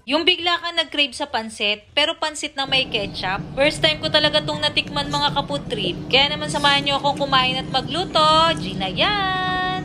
Yung bigla ka nag-crave sa pansit, pero pansit na may ketchup. First time ko talaga tong natikman mga kaputrip. Kaya naman samahan nyo akong kumain at magluto. Gina yan!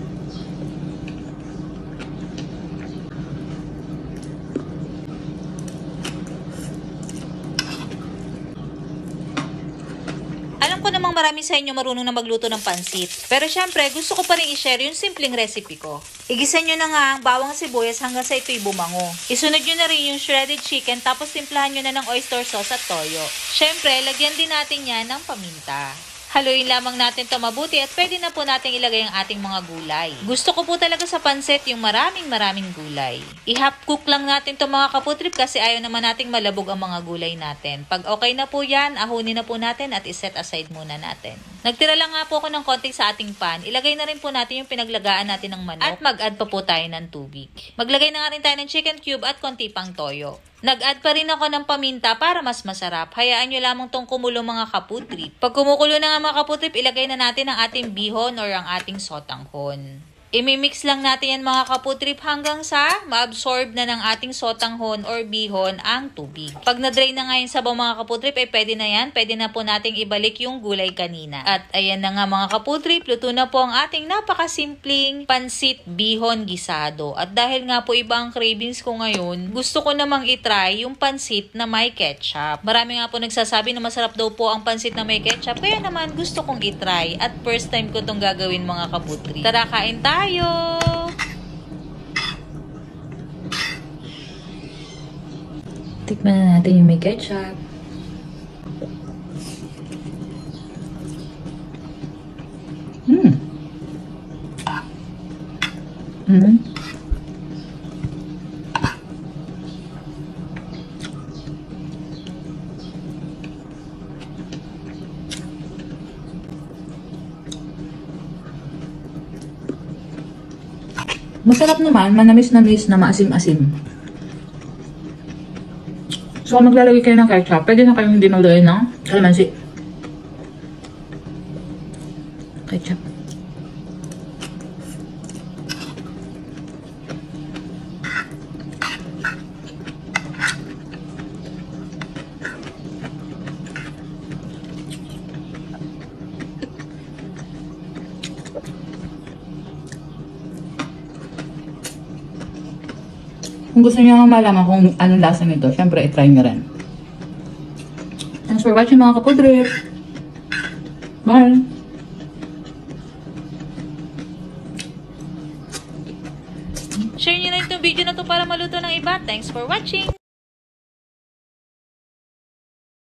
Alam ko namang marami sa inyo marunong na magluto ng pansit. Pero syempre, gusto ko pa rin i-share yung simpleng recipe ko. Igisa nyo na nga ang bawang sibuyas hanggang sa ito'y bumango. Isunod nyo na rin yung shredded chicken tapos timplahan nyo na ng oyster sauce at toyo. Syempre, lagyan din natin yan ng paminta. Haluin lamang natin to mabuti at pwede na po natin ilagay ang ating mga gulay. Gusto ko po talaga sa pansit yung maraming gulay. I-half cook lang natin to mga kaputrip kasi ayaw naman nating malabog ang mga gulay natin. Pag okay na po yan, ahunin na po natin at iset aside muna natin. Nagtira lang nga po ako ng konti sa ating pan. Ilagay na rin po natin yung pinaglagaan natin ng manok at mag-add pa po tayo ng tubig. Maglagay na nga rin tayo ng chicken cube at konti pang toyo. Nag-add pa rin ako ng paminta para mas masarap. Hayaan nyo lamang tong kumulo mga kaputrip. Pag kumukulo na nga mga kaputrip, ilagay na natin ang ating bihon or ang ating sotanghon. Imimix lang natin yan mga kaputrip hanggang sa ma-absorb na ng ating sotanghon or bihon ang tubig. Pag na-drain na nga yung sabaw mga kaputrip, ay pwede na yan. Pwede na po nating ibalik yung gulay kanina. At ayan na nga mga kaputrip, luto na po ang ating napakasimpleng pansit bihon gisado. At dahil nga po iba ang cravings ko ngayon, gusto ko namang itry yung pansit na may ketchup. Marami nga po nagsasabi na masarap daw po ang pansit na may ketchup. Kaya naman gusto kong itry. At first time ko itong gagawin mga kaputrip. Tara, kain tayo! Tikman na natin yung may ketchup. Masarap naman, manamis-namis na maasim-asim. So, kung maglalagay kayo ng ketchup, pwede na kayong hindi maglagay ng kalamansi. Ketchup. Kung gusto niyo malaman kung anong lasa nito, syempre i-try nyo rin. Thanks for watching mga kapudrip. Bye! Share nyo na itong video na to para maluto ng iba. Thanks for watching!